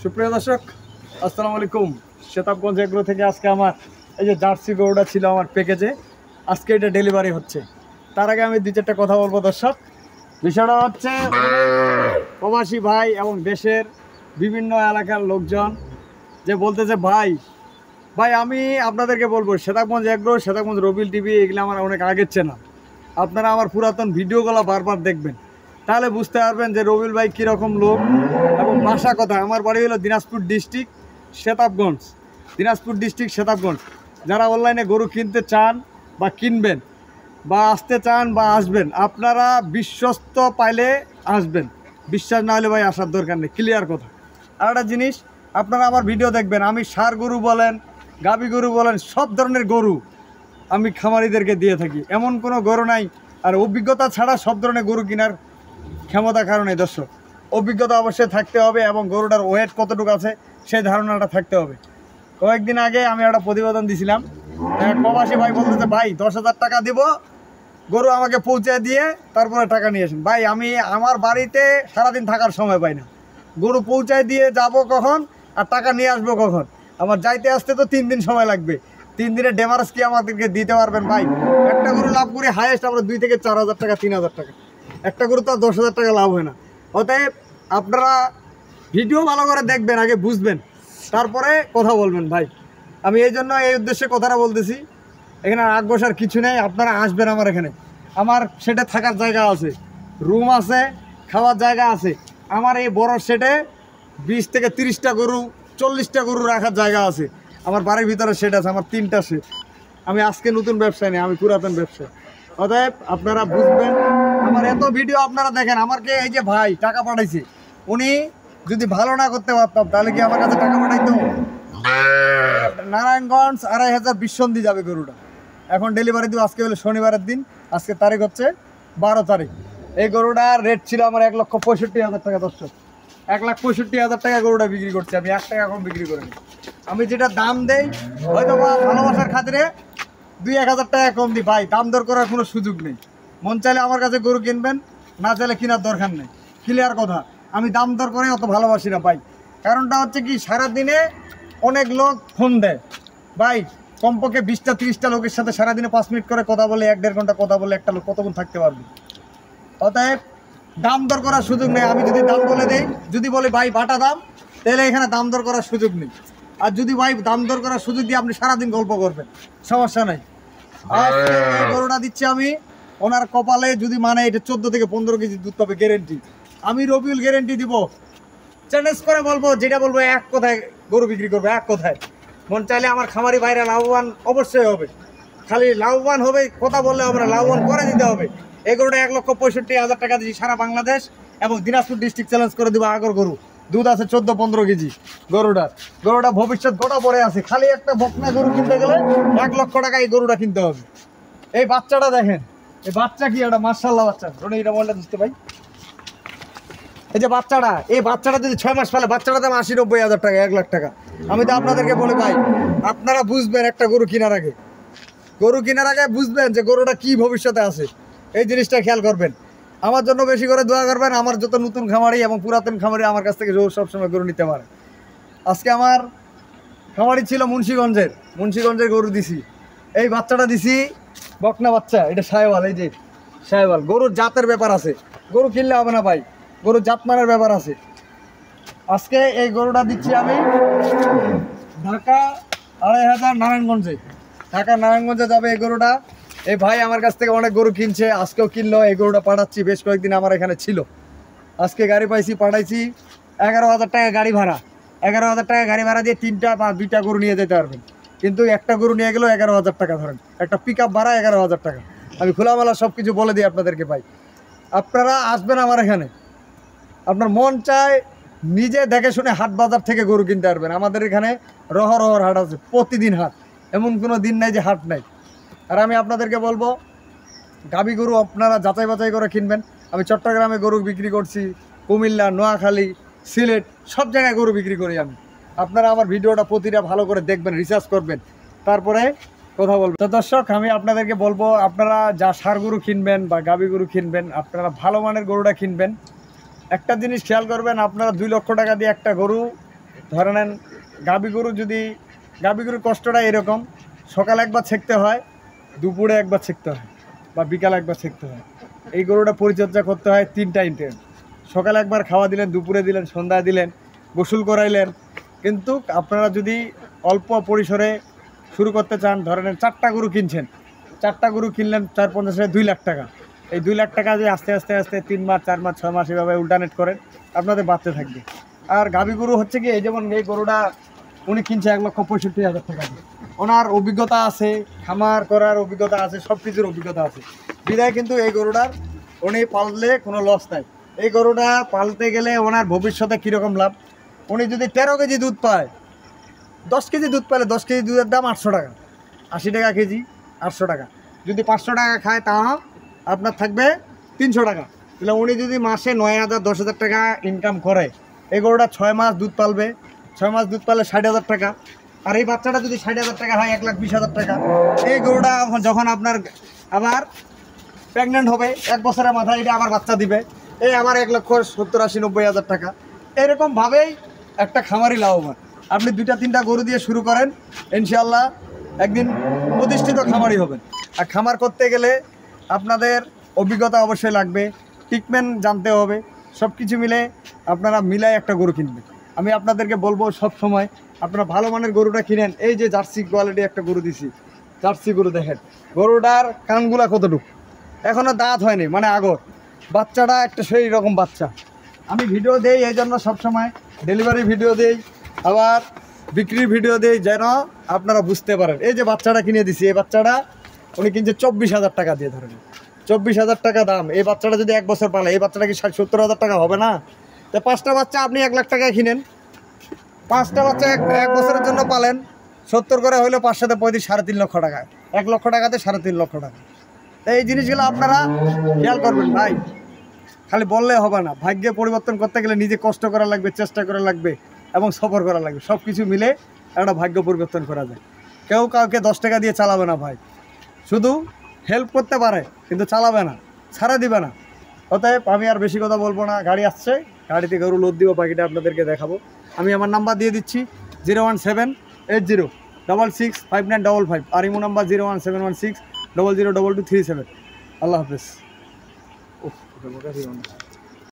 সুপ্রিয় দর্শক, আসসালামু আলাইকুম। শেতাবগঞ্জ এগ্রো থেকে আজকে আমার এই যে জার্সি গরুটা ছিল আমার প্যাকেজে, আজকে এটা ডেলিভারি হচ্ছে। তার আগে আমি দু চারটা কথা বলবো দর্শক। বিষয়টা হচ্ছে প্রবাসী ভাই এবং দেশের বিভিন্ন এলাকার লোকজন যে বলতেছে ভাই ভাই আমি আপনাদেরকে বলবো শেতাবগঞ্জ এগ্রো, শেতাবগঞ্জ রবিল টিভি এগুলো আমার অনেক আগের চ্যানেল। আপনারা আমার পুরাতন ভিডিওগুলো বারবার দেখবেন, তাহলে বুঝতে পারবেন যে রবিল ভাই কীরকম লোক এবং ভাষা কথা। আমার বাড়ি হলো দিনাজপুর ডিস্ট্রিক্ট শেতাবগঞ্জ, দিনাজপুর ডিস্ট্রিক্ট শেতাবগঞ্জ। যারা অনলাইনে গরু কিনতে চান বা কিনবেন বা আসতে চান বা আসবেন, আপনারা বিশ্বস্ত পাইলে আসবেন, বিশ্বাস না হলে ভাই আসার দরকার নেই, ক্লিয়ার কথা। আর একটা জিনিস, আপনারা আমার ভিডিও দেখবেন, আমি ষাঁড় গরু বলেন, গাভী গরু বলেন, সব ধরনের গরু আমি খামারিদেরকে দিয়ে থাকি, এমন কোনো গরু নাই। আর অভিজ্ঞতা ছাড়া সব ধরনের গরু কেনার ক্ষমতা কারণে দর্শক অভিজ্ঞতা অবশ্যই থাকতে হবে এবং গরুটার ওয়েট কতটুকু আছে সেই ধারণাটা থাকতে হবে। কয়েকদিন আগে আমি একটা প্রতিবেদন দিছিলাম, প্রবাসী ভাই বলতেছে ভাই 10,000 টাকা দিব, গরু আমাকে পৌঁছে দিয়ে তারপরে টাকা নিয়ে আসেন। ভাই আমি আমার বাড়িতে সারাদিন থাকার সময় পাই না, গরু পৌঁছায় দিয়ে যাব কখন আর টাকা নিয়ে আসবো কখন? আমার যাইতে আসতে তো 3 দিন সময় লাগবে। 3 দিনের ডেমারেজ কি আমাদেরকে দিতে পারবেন ভাই? একটা গরু লাভ করি হাইয়েস্ট আমরা 2 থেকে 4,000 টাকা, 3,000 টাকা। একটা গরু তো 10,000 টাকা লাভ হয় না। অতএব আপনারা ভিডিও ভালো করে দেখবেন, আগে বুঝবেন, তারপরে কথা বলবেন ভাই। আমি এই জন্য এই উদ্দেশ্যে কথাটা বলতেছি। এখানে রাগ বসার কিছু নেই, আপনারা আসবেন আমার এখানে। আমার সেটে থাকার জায়গা আছে, রুম আছে, খাওয়ার জায়গা আছে। আমার এই বড় সেটে 20 থেকে 30টা গরু, 40টা গরু রাখার জায়গা আছে। আমার বাড়ির ভিতরে সেট আছে, আমার 3টা সেট। আমি আজকে নতুন ব্যবসায় নেই, আমি পুরাতন ব্যবসায়। অতএব আপনারা বুঝবেন। আমার এত ভিডিও আপনারা দেখেন, আমাকে এই যে ভাই টাকা পাঠাইছে, উনি যদি ভালো না করতে পারতাম তাহলে কি আমার কাছে টাকা পাঠাইতো? নারায়ণগঞ্জ 2,500 বিশ্বন্দি যাবে গরুটা, এখন ডেলিভারি দিব। আজকে হলো শনিবারের দিন, আজকে তারিখ হচ্ছে 12 তারিখ। এই গরুটার রেট ছিল আমার 1,65,000 টাকা। দর্শক 1,65,000 টাকা গরুটা বিক্রি করছি আমি, 1 টাকা কম বিক্রি করিনি। আমি যেটা দাম দেই হয়তো বা ভালোবাসার খাতিরে 2-1,000 টাকা কম দিই ভাই, দাম দর করার কোনো সুযোগ নেই। মন চাইলে আমার কাছে গরু কিনবেন, না চাইলে কেনার দরকার নেই, ক্লিয়ার কথা। আমি দাম দর করে অত ভালোবাসি না ভাই। কারণটা হচ্ছে কি, সারাদিনে অনেক লোক ফোন দেয় ভাই, কমপক্ষে 20-30টা লোকের সাথে সারাদিনে 5 মিনিট করে কথা বলে, 1-1.5 ঘন্টা কথা বলে একটা লোক কতক্ষণ থাকতে পারবে? অতএব দাম দর করার সুযোগ নেই। আমি যদি দাম বলে দেই, যদি বলি ভাই বাটা দাম, তাহলে এখানে দাম দর করার সুযোগ নেই। আর যদি ভাই দাম দর করার সুযোগ দিয়ে আপনি সারাদিন গল্প করবেন, সমস্যা নাই। আর এই গরুটা দিচ্ছি আমি ওনার কপালে, যদি মানে এটা 14 থেকে 15 কেজি দুধ পাবে, গ্যারেন্টি। আমি রবিউল গ্যারেন্টি দিব, চ্যালেঞ্জ করে বলবো, যেটা বলবো এক কথায় গরু বিক্রি করবো, এক কথায়। মন চাইলে আমার খামারি ভাইরা লাভবান অবশ্যই হবে, খালি লাভবান হবে কথা বললে হবে না, লাভবান করে দিতে হবে। এই গরুটা 1,65,000 টাকা দিচ্ছি সারা বাংলাদেশ এবং দিনাজপুর ডিস্ট্রিক্ট চ্যালেঞ্জ করে দিব। আগর গরু দুধ আছে 14-15 কেজি। গরুটা ভবিষ্যৎ গোটা পড়ে আছে, খালি একটা বকনা গরু কিনতে গেলে 1 লক্ষ টাকা এই গরুটা কিনতে হবে। এই বাচ্চাটা দেখেন, এই বাচ্চা কি একটা মাশাআল্লাহ বাচ্চা। রনি এটা বলটা দিতে ভাই, এই যে বাচ্চাটা, এই বাচ্চাটা যদি 6 মাস ফেলে, বাচ্চাটার দাম 80-90 হাজার টাকা, 1 লাখ টাকা। আমি তো আপনাদেরকে বলি ভাই, আপনারা বুঝবেন একটা গরু কেনার আগে বুঝবেন যে গরুটা কি ভবিষ্যতে আছে, এই জিনিসটা খেয়াল করবেন। আমার জন্য বেশি করে দোয়া করবেন। আমার যত নতুন খামারি এবং পুরাতন খামারি আমার কাছ থেকে সবসময় গরু নিতে পারে। আজকে আমার খামারি ছিল মুন্সিগঞ্জের গরু দিছি। এই বাচ্চাটা দিছি বকনা বাচ্চা, এটা সাহেওয়াল। এই যে সাহেওয়াল গরুর জাতের ব্যাপার আছে, গরু কিনলে হবে না ভাই, গরুর জাত মানের ব্যাপার আছে। আজকে এই গরুটা দিচ্ছি আমি ঢাকা 2,500 নারায়ণগঞ্জে, ঢাকা নারায়ণগঞ্জে যাবে এই গরুটা। এই ভাই আমার কাছ থেকে অনেক গরু কিনছে, আজকেও কিনলো। এই গরুটা পাঠাচ্ছি, বেশ কয়েকদিন আমার এখানে ছিল, আজকে গাড়ি পাইছি, পাঠাইছি। 11,000 টাকা গাড়ি ভাড়া, 11,000 টাকা গাড়ি ভাড়া দিয়ে 3টা বা 2টা গরু নিয়ে যেতে পারবেন। কিন্তু একটা গরু নিয়ে গেলেও 11,000 টাকা ধরেন, একটা পিক আপ ভাড়া 11,000 টাকা। আমি খোলামেলা সব কিছু বলে দিই আপনাদেরকে ভাই। আপনারা আসবেন আমার এখানে, আপনার মন চায় নিজে দেখে শুনে হাট বাজার থেকে গরু কিনতে পারবেন। আমাদের এখানে রহর হাট আছে, প্রতিদিন হাট, এমন কোনো দিন নাই যে হাট নাই। আর আমি আপনাদেরকে বলবো, গাভী গরু আপনারা যাচাই বাছাই করে কিনবেন। আমি চট্টগ্রামে গরু বিক্রি করছি, কুমিল্লা, নোয়াখালী, সিলেট, সব জায়গায় গরু বিক্রি করি আমি। আপনারা আমার ভিডিওটা প্রতিটা ভালো করে দেখবেন, রিসার্চ করবেন, তারপরে কথা বলবেন। তো দর্শক আমি আপনাদেরকে বলবো, আপনারা যা ষাঁড় গরু কিনবেন বা গাভী গরু কিনবেন, আপনারা ভালো মানের গরুটা কিনবেন। একটা জিনিস খেয়াল করবেন, আপনারা 2 লক্ষ টাকা দিয়ে একটা গরু ধরে নেন গাভী গরুর কষ্টটা এরকম, সকালে একবার ছেঁকতে হয়, দুপুরে একবার ছেঁকতে হয়, বা বিকালে একবার ছেঁকতে হয়। এই গরুটা পরিচর্যা করতে হয় 3 টাইম। সকালে একবার খাওয়া দিলেন, দুপুরে দিলেন, সন্ধ্যায় দিলেন, গোসল করাইলেন। কিন্তু আপনারা যদি অল্প পরিসরে শুরু করতে চান, ধরে নেন 4টা গরু কিনছেন, 4টা গরু কিনলেন 4-5 2 লাখ টাকা। এই 2 লাখ টাকা যদি আস্তে আস্তে 3 মাস 4 মাস 6 মাস এভাবে উল্টানেট করেন, আপনাদের বাড়তে থাকবে। আর গাভী গরু হচ্ছে কি, এই যেমন এই গরুটা উনি কিনছে 1,65,000 টাকা দিয়ে। ওনার অভিজ্ঞতা আছে, খামার করার অভিজ্ঞতা আছে, সব কিছুর অভিজ্ঞতা আছে বিধায় কিন্তু এই গরুটার উনি পাললে কোনো লস নাই। এই গরুটা পালতে গেলে ওনার ভবিষ্যতে কীরকম লাভ, উনি যদি 13 কেজি দুধ পায়, 10 কেজি দুধ পাইলে 10 কেজি দুধের দাম 800 টাকা, 80 টাকা কেজি, 800 টাকা। যদি 500 টাকা খায় তা আপনার থাকবে 300 টাকা। তাহলে উনি যদি মাসে 9,000 10,000 টাকা ইনকাম করে, এই গরুটা 6 মাস দুধ পালবে, 6 মাস দুধ পালে 60,000 টাকা। আর এই বাচ্চাটা যদি 60,000 টাকা হয়, 1,20,000 টাকা। এই গরুটা যখন আপনার আবার প্রেগনেন্ট হবে, 1 বছরের মাথায় এটা আবার বাচ্চা দিবে, এই আবার 1,70,000-80,000-90,000 টাকা। এরকমভাবেই একটা খামারি লাভবান। আপনি 2-3টা গরু দিয়ে শুরু করেন, ইনশাআল্লাহ একদিন প্রতিষ্ঠিত খামারি হবেন। আর খামার করতে গেলে আপনাদের অভিজ্ঞতা অবশ্যই লাগবে, ট্রিটমেন্ট জানতে হবে, সব কিছু মিলে আপনারা মিলাই একটা গরু কিনবেন। আমি আপনাদেরকে বলবো সব সময় আপনারা ভালো মানের গরুটা কিনেন। এই যে জার্সি কোয়ালিটি একটা গরু দিছি, জার্সি গরু দেখেন, গরুটার কানগুলা কতটুকু, এখনও দাঁত হয়নি, মানে আগর, বাচ্চাটা একটা সেই রকম বাচ্চা। আমি ভিডিও দেই এই জন্য সবসময়, ডেলিভারি ভিডিও দেই, আবার বিক্রির ভিডিও দেই, যেন আপনারা বুঝতে পারেন। এই যে বাচ্চাটা কিনে দিছি, এই বাচ্চাটা উনি কিনছে 24,000 টাকা দিয়ে, ধরেন 24,000 টাকা দাম। এই বাচ্চাটা যদি 1 বছর পালে, এই বাচ্চাটা কি 60-70,000 টাকা হবে না? তো 5টা বাচ্চা আপনি 1 লাখ টাকায় কিনেন, 5টা বাচ্চা 1 বছরের জন্য পালেন, 70 করে হইলো 5 সাথে 35, 3.5 লক্ষ টাকা। 1 লক্ষ টাকাতে 3.5 লক্ষ টাকা। এই জিনিসগুলো আপনারা খেয়াল করবেন ভাই, খালি বললে হবে না। ভাগ্যে পরিবর্তন করতে গেলে নিজে কষ্ট করা লাগবে, চেষ্টা করা লাগবে এবং সফর করা লাগবে। সব কিছু মিলে একটা ভাগ্য পরিবর্তন করা যায়। কেউ কাউকে 10 টাকা দিয়ে চালাবে না ভাই, শুধু হেল্প করতে পারে কিন্তু চালাবে না, ছাড়া দিবে না। অতএব আমি আর বেশি কথা বলবো না, গাড়ি আসছে, গাড়িতে গরু লোড দিব, বাকিটা আপনাদেরকে দেখাবো। আমি আমার নাম্বার দিয়ে দিচ্ছি 01780665955, আর ইমো নাম্বার 01716002237। আল্লাহ হাফেজ।